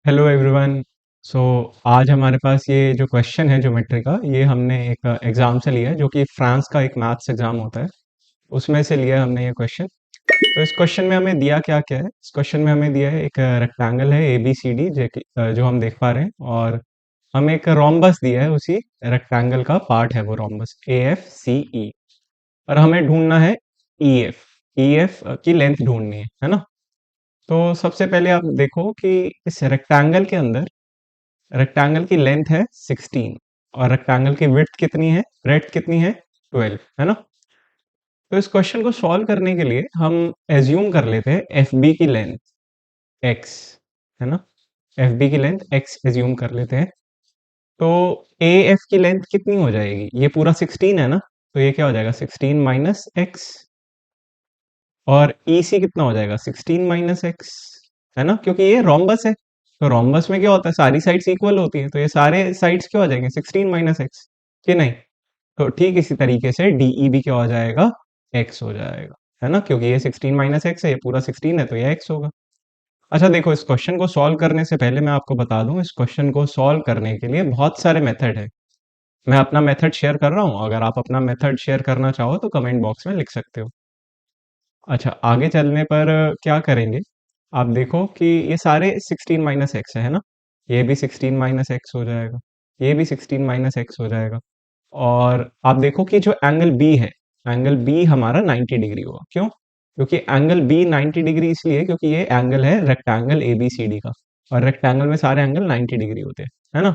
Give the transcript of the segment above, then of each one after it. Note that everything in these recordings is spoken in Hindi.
Hello everyone. सो आज हमारे पास ये जो क्वेश्चन है ज्योमेट्री का, ये हमने एक एग्ज़ाम से लिया है जो कि फ्रांस का एक मैथ्स एग्ज़ाम होता है, उसमें से लिया है हमने ये क्वेश्चन। तो इस क्वेश्चन में हमें दिया क्या क्या है? इस क्वेश्चन में हमें दिया है एक रेक्टेंगल है ए बी सी डी जो हम देख पा रहे हैं, और हमें एक रोम्बस दिया है, उसी रेक्टेंगल का पार्ट है वो रोम्बस ए एफ सी ई। और हमें ढूंढना है ई एफ की लेंथ ढूंढनी है ना। तो सबसे पहले आप देखो कि इस रेक्टेंगल के अंदर रेक्टेंगल की लेंथ है 16 और रेक्टेंगल की विड्थ कितनी है, ब्रेड्थ कितनी है, 12 है ना। तो इस क्वेश्चन को सॉल्व करने के लिए हम एज्यूम कर लेते हैं एफ बी की लेंथ x है ना। एफ बी की लेंथ x एज्यूम कर लेते हैं। तो ए एफ की लेंथ कितनी हो जाएगी? ये पूरा 16 है ना, तो ये क्या हो जाएगा 16 माइनस एक्स। और ई सी कितना हो जाएगा 16 माइनस एक्स, है ना, क्योंकि ये रोम्बस है। तो रोम्बस में क्या होता है, सारी साइड्स इक्वल होती हैं, तो ये सारे साइड्स क्या हो जाएंगे 16 माइनस एक्स, कि नहीं। तो ठीक इसी तरीके से डीई भी क्या हो जाएगा, एक्स हो जाएगा, है ना, क्योंकि ये 16 माइनस एक्स है, ये पूरा 16 है, तो ये एक्स होगा। अच्छा देखो, इस क्वेश्चन को सॉल्व करने से पहले मैं आपको बता दूं, इस क्वेश्चन को सॉल्व करने के लिए बहुत सारे मेथड है। मैं अपना मेथड शेयर कर रहा हूँ, अगर आप अपना मेथड शेयर करना चाहो तो कमेंट बॉक्स में लिख सकते हो। अच्छा, आगे चलने पर क्या करेंगे, आप देखो कि ये सारे 16 माइनस एक्स है ना। ये भी 16 माइनस एक्स हो जाएगा, ये भी 16 माइनस एक्स हो जाएगा। और आप देखो कि जो एंगल बी है, एंगल बी हमारा 90 डिग्री होगा। क्यों? क्योंकि एंगल बी 90 डिग्री इसलिए क्योंकि ये एंगल है rectangle A B C D का, और रेक्टेंगल में सारे एंगल 90 डिग्री होते हैं, है ना।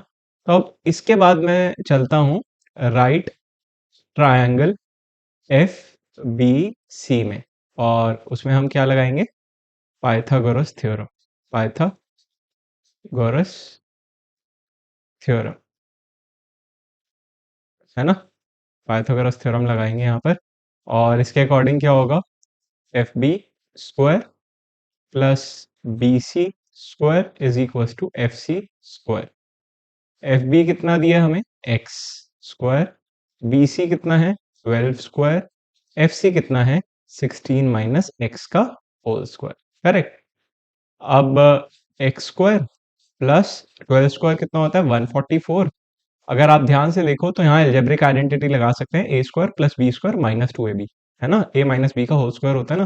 तो अब इसके बाद मैं चलता हूँ right triangle F B C में, और उसमें हम क्या लगाएंगे, पाइथागोरस थ्योरम। पाइथागोरस थ्योरम, है ना। पाइथागोरस थ्योरम लगाएंगे यहाँ पर, और इसके अकॉर्डिंग क्या होगा, F B square plus B C square is equal to F C square. F B कितना दिया हमें, एक्स स्क्वायर। बी सी कितना है, 12 स्क्वायर। एफ सी कितना है, 16 माइनस एक्स का होल स्क्वायर। करेक्ट। अब एक्स स्क्वायर प्लस 12 स्क्वायर कितना होता है, 144। अगर आप ध्यान से देखो तो यहाँ एल्जेब्रिक आइडेंटिटी लगा सकते हैं, A square plus B square minus 2ab, है ना, ए माइनस बी का होल स्क्वायर होता है ना।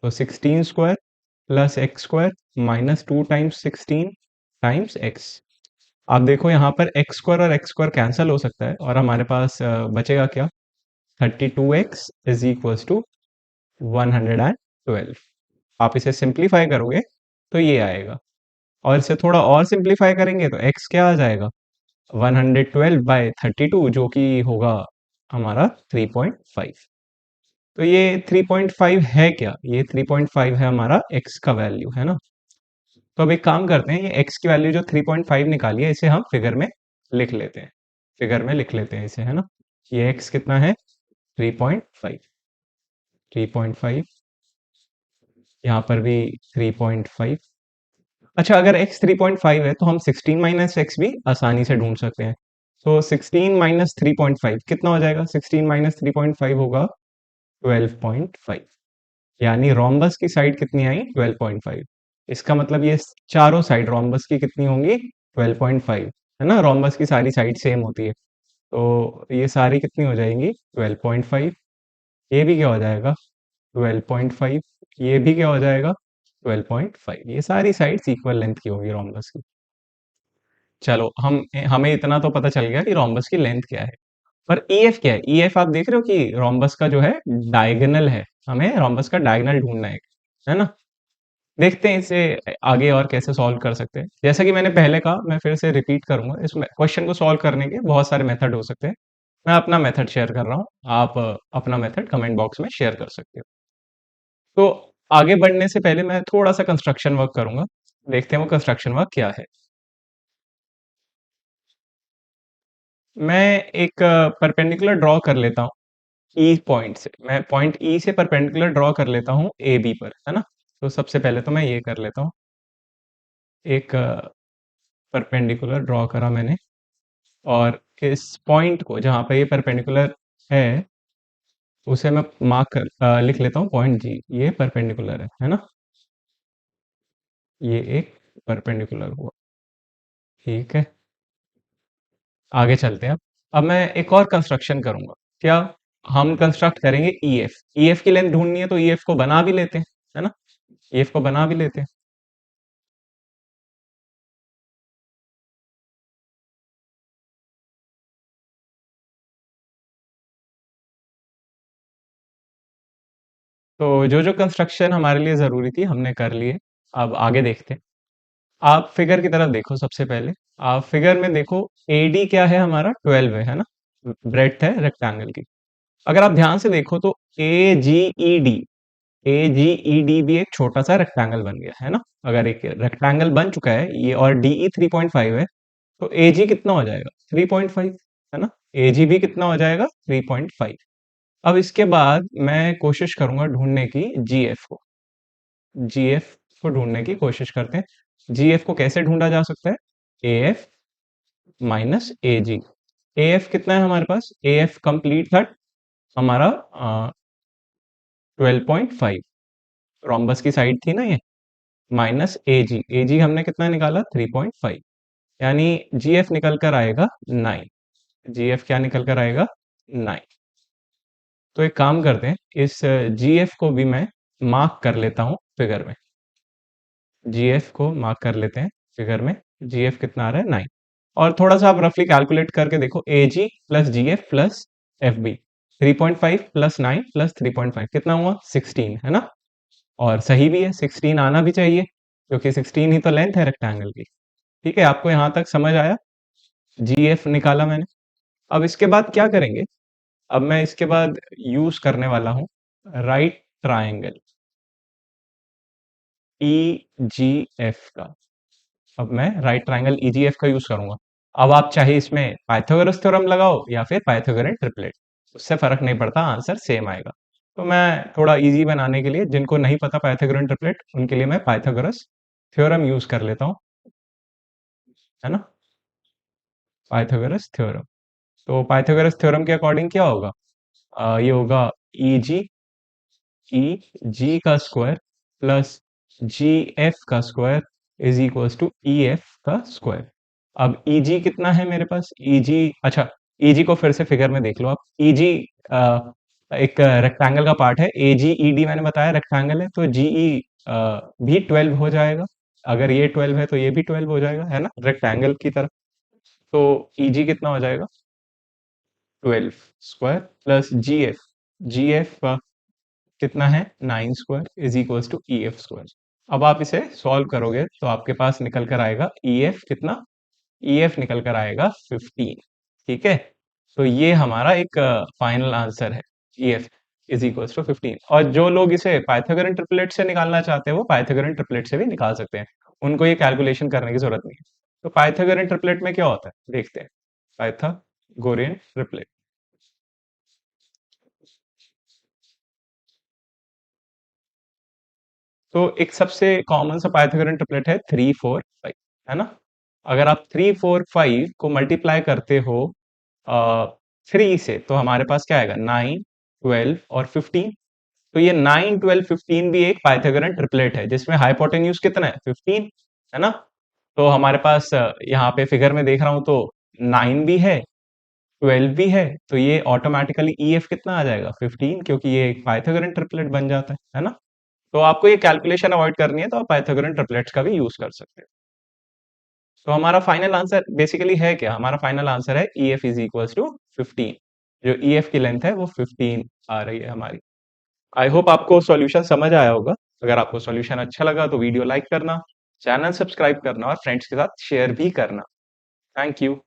तो 16 square plus X square minus 2 times 16 times X. आप देखो यहाँ पर एक्स स्क्वायर और एक्स स्क्वायर कैंसिल हो सकता है, और हमारे पास बचेगा क्या, 32x इज इक्वल टू 112। आप इसे सिंप्लीफाई करोगे तो ये आएगा, और इसे थोड़ा और सिंप्लीफाई करेंगे तो x क्या आ जाएगा, 112/32, जो कि होगा हमारा 3.5। तो ये 3.5 है क्या, ये 3.5 है हमारा x का वैल्यू, है ना। तो अब एक काम करते हैं, ये x की वैल्यू जो 3.5 निकाली है, इसे हम फिगर में लिख लेते हैं। फिगर में लिख लेते हैं इसे, है ना। ये x कितना है, 3.5। 3.5, यहाँ पर भी 3.5। अच्छा, अगर x 3.5 है तो हम 16 माइनस एक्स भी आसानी से ढूंढ सकते हैं। तो 16 माइनस 3.5 कितना हो जाएगा, 16 माइनस 3.5 होगा 12.5। यानी रोम्बस की साइड कितनी आई, 12.5। इसका मतलब ये चारों साइड रोम्बस की कितनी होंगी, 12.5, है ना। रोम्बस की सारी साइड सेम होती है, तो ये सारी कितनी हो जाएंगी 12.5। ये भी क्या हो जाएगा 12.5, ये भी क्या हो जाएगा 12.5। ये सारी साइड्स इक्वल लेंथ की होगी रोम्बस की। चलो, हमें इतना तो पता चल गया कि रोम्बस की लेंथ क्या है। पर ईएफ क्या है, ईएफ आप देख रहे हो कि रोम्बस का जो है डायगोनल है, हमें रोम्बस का डायगोनल ढूंढना है ना। देखते हैं इसे आगे और कैसे सॉल्व कर सकते हैं। जैसा कि मैंने पहले कहा, मैं फिर से रिपीट करूंगा, इस क्वेश्चन को सॉल्व करने के बहुत सारे मेथड हो सकते हैं। मैं अपना मेथड शेयर कर रहा हूँ, आप अपना मेथड कमेंट बॉक्स में शेयर कर सकते हो। तो आगे बढ़ने से पहले मैं थोड़ा सा कंस्ट्रक्शन वर्क करूंगा, देखते हैं वो कंस्ट्रक्शन वर्क क्या है। मैं एक परपेंडिकुलर ड्रॉ कर लेता हूँ ई पॉइंट से, मैं पॉइंट ई से परपेंडिकुलर ड्रॉ कर लेता हूँ ए बी पर, है ना। तो सबसे पहले तो मैं ये कर लेता हूँ, एक परपेंडिकुलर ड्रॉ करा मैंने, और इस पॉइंट को जहाँ पे ये परपेंडिकुलर है, उसे मैं मार्क कर लिख लेता हूँ पॉइंट जी, ये परपेंडिकुलर है ना। ये एक परपेंडिकुलर हुआ। ठीक है, आगे चलते हैं अब मैं एक और कंस्ट्रक्शन करूँगा। क्या? हम कंस्ट्रक्ट करेंगे ईएफ। ईएफ की लेंथ ढूँढनी है तो ईएफ को बना भी लेते हैं, है ना? ईएफ को बना भी लेते हैं। तो जो-जो कंस्ट्रक्शन हमारे लिए ज़रूरी थी हमने कर लिए। अब आगे देखते हैं। आप फिगर की तरफ देखो सबसे पहले। आप फिगर में देखो एडी क्या है हमारा 12 है ना? ब्रेड्थ है रेक्टेंगल की। अगर आप ध्यान से देखो तो एजीईडी एजीईडी भी एक छोटा-सा रेक्टेंगल बन गया, है ना? अगर एक रेक्टेंगल बन चुका है ये और डीई 3.5 है, तो एजी कितना हो जाएगा? 3.5 है ना? एजी भी कितना हो जाएगा? 3.5। अब इसके बाद मैं कोशिश करूँगा ढूँढने की जीएफ को। जीएफ को ढूँढने की कोशिश करते हैं। जीएफ को कैसे ढूँढा जा सकता है? एएफ माइनस एजी। एएफ कितना है हमारे पास? एएफ कंप्लीट था हमारा 12.5। रोम्बस की साइड थी ना ये, माइनस एजी। एजी हमने कितना निकाला? 3.5। यानी जीएफ निकल कर आएगा 9। जीएफ क्या निकल कर आएगा? 9। तो एक काम करते हैं, इस जीएफ को भी मैं मार्क कर लेता हूँ फिगर में। जीएफ को मार्क कर लेते हैं फिगर में। जीएफ कितना आ रहा है? 9। और थोड़ा सा आप रफली कैलकुलेट करके देखो, AG plus GF plus FB 3.5 plus 9 plus 3.5 कितना हुआ? 16 है ना? और सही भी है, 16 आना भी चाहिए क्योंकि 16 ही तो लेंथ है रेक्टेंगल की। ठीक है, आपको यहाँ तक समझ आया? जीएफ निकाला मैंने। अब इसके बाद क्या करेंगे? अब मैं इसके बाद यूज करने वाला हूँ राइट ट्रायंगल ईजीएफ का। अब मैं राइट ट्रायंगल ईजीएफ का यूज करूंगा। अब आप चाहे इसमें पाइथागोरस थ्योरम लगाओ या फिर पाइथागोरन ट्रिपलेट, उससे फर्क नहीं पड़ता, आंसर सेम आएगा। तो मैं थोड़ा इजी बनाने के लिए, जिनको नहीं पता पाइथागोरन ट्रिपलेट, उनके लिए मैं पाइथागोरस थ्योरम यूज कर लेता हूँ, है ना? Pythagoras theorem. तो पाइथागोरस थ्योरम के अकॉर्डिंग क्या होगा? ये होगा ई ई जी का स्क्वायर प्लस जी एफ का square is equals to E F का स्क्वायर। अब ई जी कितना है मेरे पास? ई जी, अच्छा, ई जी को फिर से फिगर में देख लो आप। ई जी एक रेक्टेंगल का पार्ट है। ए जी ई डी मैंने बताया रेक्टेंगल है, तो जी ई भी 12 हो जाएगा। अगर ये 12 है तो ये भी 12 हो जाएगा, है ना, रेक्टेंगल की तरह। तो ई जी कितना हो जाएगा? 12 square plus G F. G F कितना है? 9 square is equals to E F square. अब आप इसे सॉल्व करोगे तो आपके पास निकल कर आएगा ई एफ कितना? ई एफ निकल कर आएगा 15। ठीक है, तो ये हमारा एक फाइनल आंसर है। E F is equals to 15। और जो लोग इसे पाइथागोरन ट्रिपलेट से निकालना चाहते हैं वो पाइथागोरन ट्रिपलेट से भी निकाल सकते हैं, उनको ये कैलकुलेशन करने की जरूरत नहीं है। तो पाइथागोरन ट्रिपलेट में क्या होता है देखते हैं। पाइथागोरियन ट्रिपलेट, तो एक सबसे कॉमन सा पाइथागोरन ट्रिपलेट है 3 4 5, है ना? अगर आप 3 4 5 को मल्टीप्लाई करते हो 3 से, तो हमारे पास क्या आएगा? 9 12 और 15। तो ये 9 12 15 भी एक पाइथागोरन ट्रिपलेट है जिसमें हाइपोटेन्यूज कितना है? 15, है ना? तो हमारे पास यहाँ पे फिगर में देख रहा हूं तो 9 भी है, 12 भी है, तो ये ऑटोमेटिकली ईएफ कितना आ जाएगा? 15, क्योंकि ये एक पाइथागोरन ट्रिपलेट बन जाता है ना? तो आपको ये कैलकुलेशन अवॉइड करनी है तो आप पाइथागोरन ट्रिपलेट्स का भी यूज कर सकते हैं। तो हमारा फाइनल आंसर बेसिकली है क्या? हमारा फाइनल आंसर है E F is equals to 15। जो ई एफ की लेंथ है वो 15 आ रही है हमारी। आई होप आपको सॉल्यूशन समझ आया होगा। अगर आपको सॉल्यूशन अच्छा लगा तो वीडियो लाइक करना, चैनल सब्सक्राइब करना और फ्रेंड्स के साथ शेयर भी करना। Thank you.